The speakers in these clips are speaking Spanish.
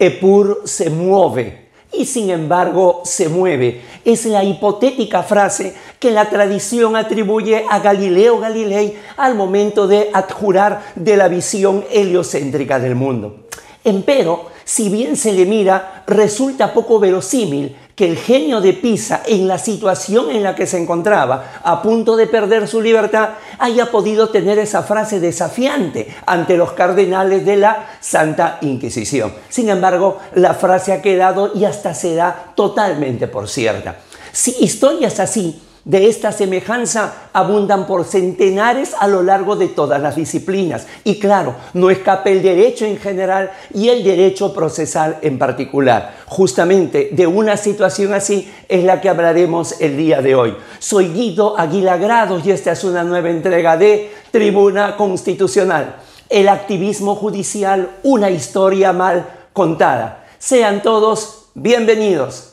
Epur se mueve y sin embargo se mueve. Es la hipotética frase que la tradición atribuye a Galileo Galilei al momento de adjurar de la visión heliocéntrica del mundo. Empero, si bien se le mira, resulta poco verosímil que el genio de Pisa, en la situación en la que se encontraba, a punto de perder su libertad, haya podido tener esa frase desafiante ante los cardenales de la Santa Inquisición. Sin embargo, la frase ha quedado y hasta se da totalmente por cierta. Si historias así, de esta semejanza, abundan por centenares a lo largo de todas las disciplinas. Y claro, no escapa el derecho en general y el derecho procesal en particular. Justamente de una situación así es la que hablaremos el día de hoy. Soy Guido Aguila Grados y esta es una nueva entrega de Tribuna Constitucional. El activismo judicial, una historia mal contada. Sean todos bienvenidos.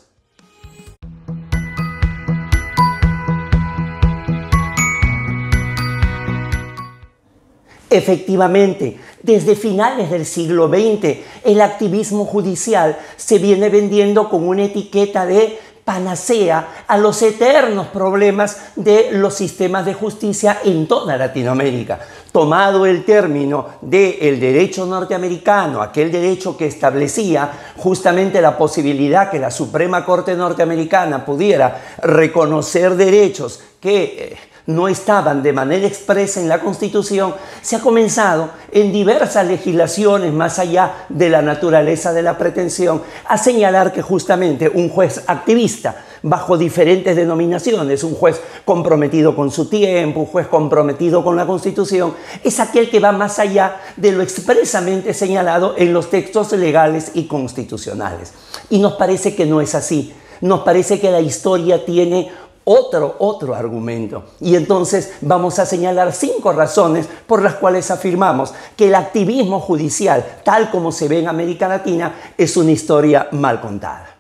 Efectivamente, desde finales del siglo XX, el activismo judicial se viene vendiendo con una etiqueta de panacea a los eternos problemas de los sistemas de justicia en toda Latinoamérica. Tomado el término del derecho norteamericano, aquel derecho que establecía justamente la posibilidad que la Suprema Corte norteamericana pudiera reconocer derechos que no estaban de manera expresa en la Constitución, se ha comenzado en diversas legislaciones, más allá de la naturaleza de la pretensión, a señalar que justamente un juez activista, bajo diferentes denominaciones, un juez comprometido con su tiempo, un juez comprometido con la Constitución, es aquel que va más allá de lo expresamente señalado en los textos legales y constitucionales. Y nos parece que no es así. Nos parece que la historia tiene otro argumento. Y entonces vamos a señalar 5 razones por las cuales afirmamos que el activismo judicial, tal como se ve en América Latina, es una historia mal contada.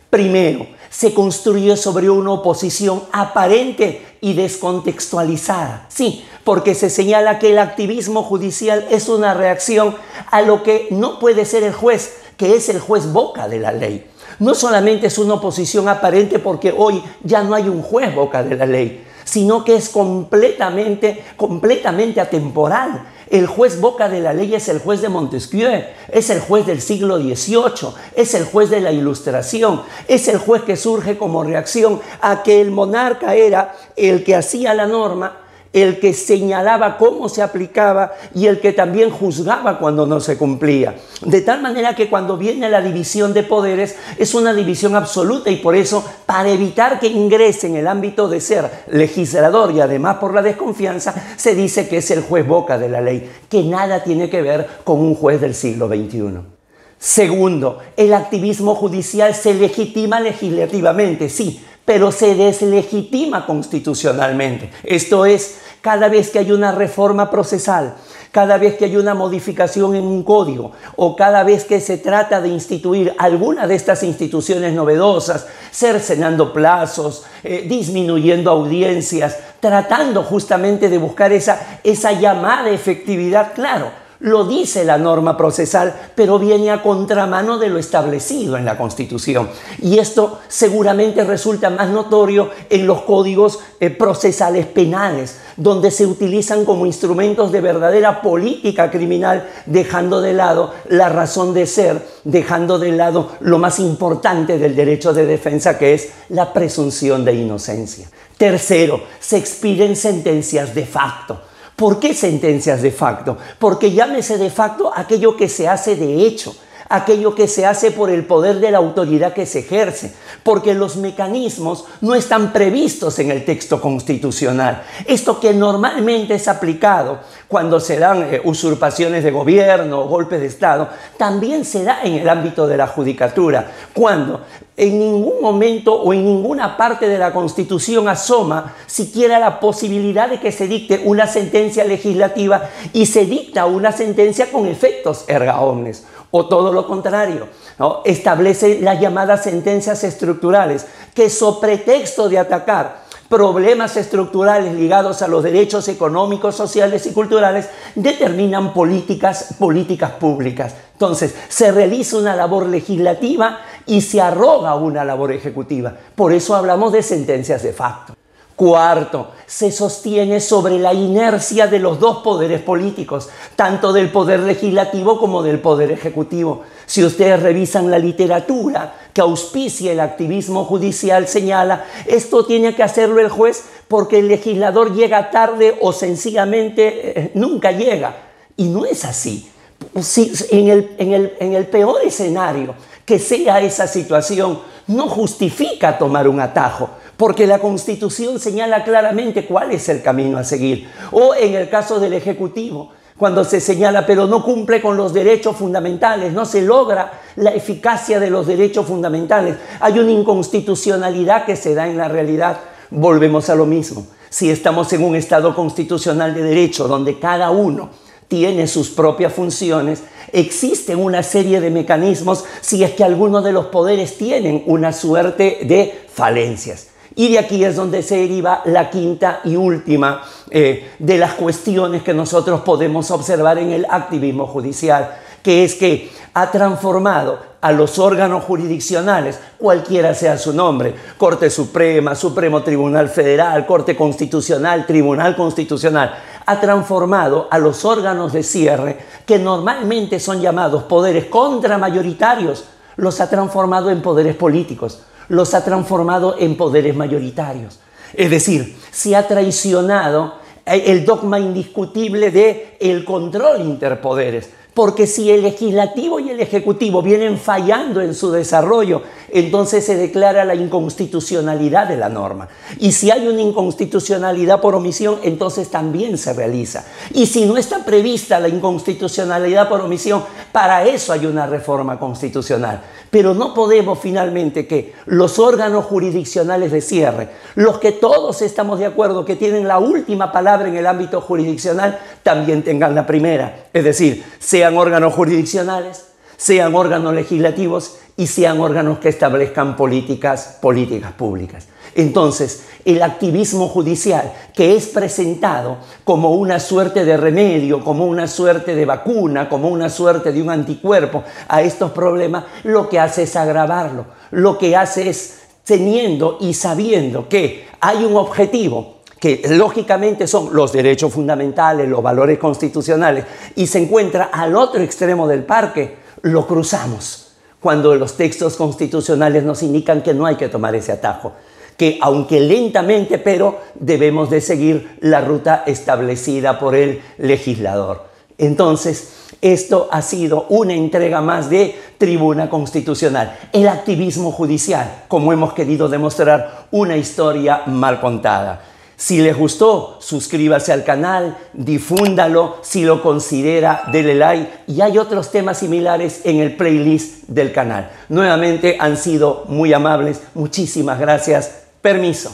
Primero, se construye sobre una oposición aparente y descontextualizada. Sí, porque se señala que el activismo judicial es una reacción a lo que no puede ser el juez, que es el juez boca de la ley. No solamente es una oposición aparente porque hoy ya no hay un juez boca de la ley, sino que es completamente atemporal. El juez boca de la ley es el juez de Montesquieu, es el juez del siglo XVIII, es el juez de la Ilustración, es el juez que surge como reacción a que el monarca era el que hacía la norma, el que señalaba cómo se aplicaba y el que también juzgaba cuando no se cumplía. De tal manera que cuando viene la división de poderes es una división absoluta y por eso, para evitar que ingrese en el ámbito de ser legislador y además por la desconfianza, se dice que es el juez boca de la ley, que nada tiene que ver con un juez del siglo XXI. Segundo, el activismo judicial se legitima legislativamente, sí, pero se deslegitima constitucionalmente. Esto es, cada vez que hay una reforma procesal, cada vez que hay una modificación en un código o cada vez que se trata de instituir alguna de estas instituciones novedosas, cercenando plazos, disminuyendo audiencias, tratando justamente de buscar esa llamada efectividad, claro, lo dice la norma procesal, pero viene a contramano de lo establecido en la Constitución. Y esto seguramente resulta más notorio en los códigos procesales penales, donde se utilizan como instrumentos de verdadera política criminal, dejando de lado la razón de ser, dejando de lado lo más importante del derecho de defensa, que es la presunción de inocencia. Tercero, se expiden sentencias de facto. ¿Por qué sentencias de facto? Porque llámese de facto aquello que se hace de hecho, aquello que se hace por el poder de la autoridad que se ejerce, porque los mecanismos no están previstos en el texto constitucional. Esto que normalmente es aplicado cuando se dan usurpaciones de gobierno o golpes de Estado, también se da en el ámbito de la judicatura, cuando en ningún momento o en ninguna parte de la Constitución asoma siquiera la posibilidad de que se dicte una sentencia legislativa y se dicta una sentencia con efectos erga omnes. O todo lo contrario, ¿no? Establece las llamadas sentencias estructurales que, sobre pretexto de atacar problemas estructurales ligados a los derechos económicos, sociales y culturales, determinan políticas públicas. Entonces, se realiza una labor legislativa y se arroga una labor ejecutiva. Por eso hablamos de sentencias de facto. Cuarto, se sostiene sobre la inercia de los dos poderes políticos, tanto del poder legislativo como del poder ejecutivo. Si ustedes revisan la literatura que auspicia el activismo judicial, señala, esto tiene que hacerlo el juez porque el legislador llega tarde o sencillamente nunca llega. Y no es así. Si en el peor escenario que sea esa situación, no justifica tomar un atajo, porque la Constitución señala claramente cuál es el camino a seguir. O en el caso del Ejecutivo, cuando se señala, pero no cumple con los derechos fundamentales, no se logra la eficacia de los derechos fundamentales. Hay una inconstitucionalidad que se da en la realidad. Volvemos a lo mismo. Si estamos en un Estado constitucional de derecho, donde cada uno tiene sus propias funciones, existen una serie de mecanismos si es que algunos de los poderes tienen una suerte de falencias. Y de aquí es donde se deriva la quinta y última de las cuestiones que nosotros podemos observar en el activismo judicial, que es que ha transformado a los órganos jurisdiccionales, cualquiera sea su nombre, Corte Suprema, Supremo Tribunal Federal, Corte Constitucional, Tribunal Constitucional, ha transformado a los órganos de cierre, que normalmente son llamados poderes contramayoritarios, los ha transformado en poderes políticos, los ha transformado en poderes mayoritarios. Es decir, se ha traicionado el dogma indiscutible del control interpoderes. Porque si el legislativo y el ejecutivo vienen fallando en su desarrollo, entonces se declara la inconstitucionalidad de la norma. Y si hay una inconstitucionalidad por omisión, entonces también se realiza. Y si no está prevista la inconstitucionalidad por omisión, para eso hay una reforma constitucional. Pero no podemos finalmente que los órganos jurisdiccionales de cierre, los que todos estamos de acuerdo que tienen la última palabra en el ámbito jurisdiccional, también tengan la primera. Es decir, sean órganos jurisdiccionales, sean órganos legislativos y sean órganos que establezcan políticas públicas. Entonces, el activismo judicial, que es presentado como una suerte de remedio, como una suerte de vacuna, como una suerte de un anticuerpo a estos problemas, lo que hace es agravarlo. Lo que hace es, teniendo y sabiendo que hay un objetivo, que lógicamente son los derechos fundamentales, los valores constitucionales, y se encuentra al otro extremo del parque, lo cruzamos. Cuando los textos constitucionales nos indican que no hay que tomar ese atajo, que aunque lentamente, pero debemos de seguir la ruta establecida por el legislador. Entonces, esto ha sido una entrega más de Tribuna Constitucional. El activismo judicial, como hemos querido demostrar, una historia mal contada. Si les gustó, suscríbase al canal, difúndalo, si lo considera, dele like, y hay otros temas similares en el playlist del canal. Nuevamente han sido muy amables, muchísimas gracias, permiso.